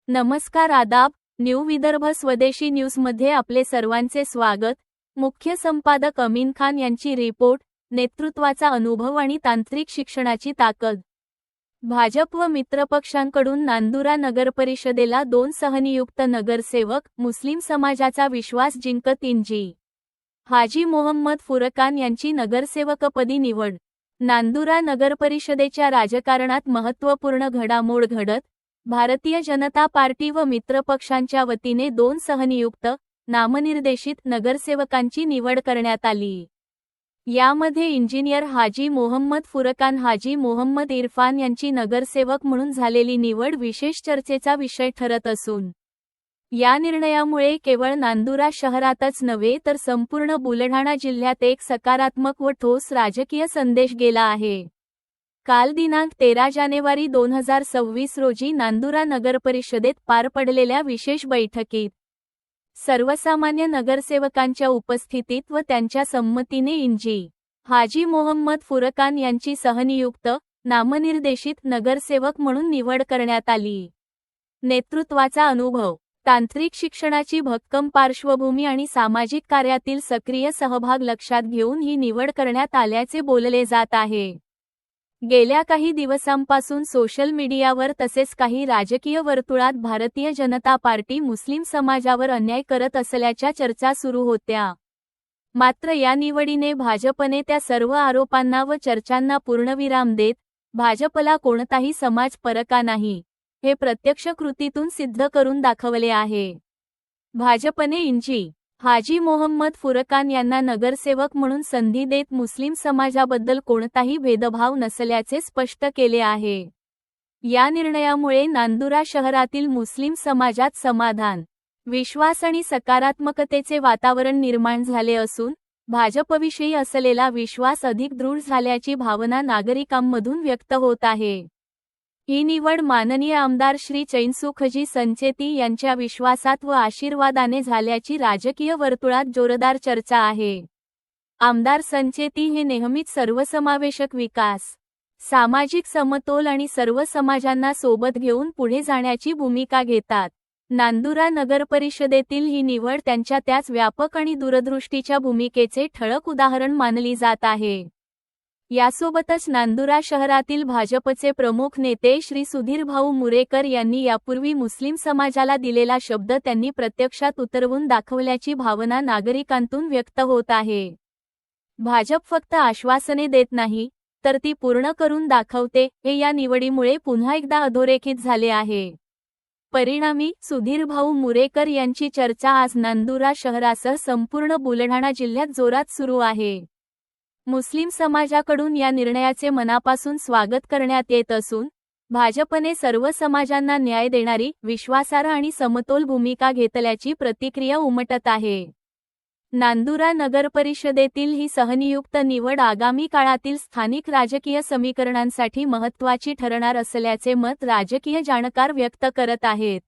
नमस्कार आदाब, न्यू विदर्भ स्वदेशी न्यूजमध्ये आपले सर्वांचे स्वागत। मुख्य संपादक अमीन खान यांची रिपोर्ट, नेतृत्वाचा अनुभव आणि तांत्रिक शिक्षणाची ताकद। भाजप व मित्रपक्षांकडून नांदुरा नगरपरिषदेला 2 सहनियुक्त नगरसेवक, मुस्लिम समाजाचा विश्वास जिंकत इंजी हाजी मोहम्मद फुरकान यांची नगरसेवकपदी निवड। नांदुरा नगरपरिषदेच्या राजकारणात महत्त्वपूर्ण घडामोड घडत, भारतीय जनता पार्टी व मित्रपक्षांच्या वतीने 2 सहनियुक्त, नामनिर्देशित नगरसेवकांची निवड करण्यात आली। यामध्ये इंजिनियर हाजी मोहम्मद फुरकान हाजी मोहम्मद इरफान यांची नगरसेवक म्हणून झालेली निवड विशेष चर्चेचा विषय ठरत असून, या निर्णयामुळे केवळ नांदुरा शहरातच नव्हे तर संपूर्ण बुलढाणा जिल्ह्यात एक सकारात्मक व ठोस राजकीय संदेश गेला आहे। काल दिनांक 13 जानेवारी 2026 रोजी नांदुरा नगरपरिषदेत पार पडलेल्या विशेष बैठकीत सर्वसामान्य नगरसेवकांच्या उपस्थितीत व त्यांच्या संमतीने इंजी हाजी मोहम्मद फुरकान यांची सहनियुक्त, नामनिर्देशित नगरसेवक म्हणून निवड करण्यात आली। नेतृत्वाचा अनुभव, तांत्रिक शिक्षणाची भक्कम पार्श्वभूमी आणि सामाजिक कार्यातील सक्रिय सहभाग लक्षात घेऊन ही निवड करण्यात आल्याचे बोलले जात आहे। गेल्या काही दिवसांपासून सोशल मीडियावर तसेच काही राजकीय वर्तुळात भारतीय जनता पार्टी मुस्लिम समाजावर अन्याय करत असल्याच्या चर्चा सुरू होत्या। मात्र या निवडीने भाजपने त्या सर्व आरोपांना व चर्चांना पूर्णविराम देत, भाजपला कोणताही समाज परका नाही, हे प्रत्यक्ष कृतीतून सिद्ध करून दाखवले आहे। भाजपने इंजी हाजी मोहम्मद फुरकान यांना नगरसेवक म्हणून संधी देत मुस्लिम समाजाबद्दल कोणताही भेदभाव नसल्याचे स्पष्ट केले आहे। या निर्णयामुळे नांदुरा शहरातील मुस्लिम समाजात समाधान, विश्वास आणि सकारात्मकतेचे वातावरण निर्माण झाले असून, भाजपविषयी असलेला विश्वास अधिक दृढ झाल्याची भावना नागरिकांमधून व्यक्त होत आहे। ही निवड माननीय आमदार श्री चैनसुखजी संचेती यांच्या विश्वासात व आशीर्वादाने झाल्याची राजकीय वर्तुळात जोरदार चर्चा आहे। आमदार संचेती हे नेहमीच सर्वसमावेशक विकास, सामाजिक समतोल आणि सर्व समाजांना सोबत घेऊन पुढे जाण्याची भूमिका घेतात। नांदुरा नगरपरिषदेतील ही निवड त्यांच्या त्याच व्यापक आणि दूरदृष्टीच्या भूमिकेचे ठळक उदाहरण मानली जात आहे। यासोबतच नांदुरा शहरातील भाजपचे प्रमुख नेते श्री सुधीरभाऊ मुरेकर यांनी यापूर्वी मुस्लिम समाजाला दिलेला शब्द त्यांनी प्रत्यक्षात उतरवून दाखवल्याची भावना नागरिकांतून व्यक्त होत आहे। भाजप फक्त आश्वासने देत नाही, तर ती पूर्ण करून दाखवते, हे या निवडीमुळे पुन्हा एकदा अधोरेखित झाले आहे। परिणामी, सुधीरभाऊ मुरेकर यांची चर्चा आज नांदुरा शहरासह संपूर्ण बुलढाणा जिल्ह्यात जोरात सुरू आहे। मुस्लिम समाजाकडून या निर्णयाचे मनापासून स्वागत करण्यात येत असून, भाजपने सर्व समाजांना न्याय देणारी, विश्वासार्ह आणि समतोल भूमिका घेतल्याची प्रतिक्रिया उमटत आहे। नांदुरा नगरपरिषदेतील ही सहनियुक्त निवड आगामी काळातील स्थानिक राजकीय समीकरणांसाठी महत्त्वाची ठरणार असल्याचे मत राजकीय जाणकार व्यक्त करत आहेत।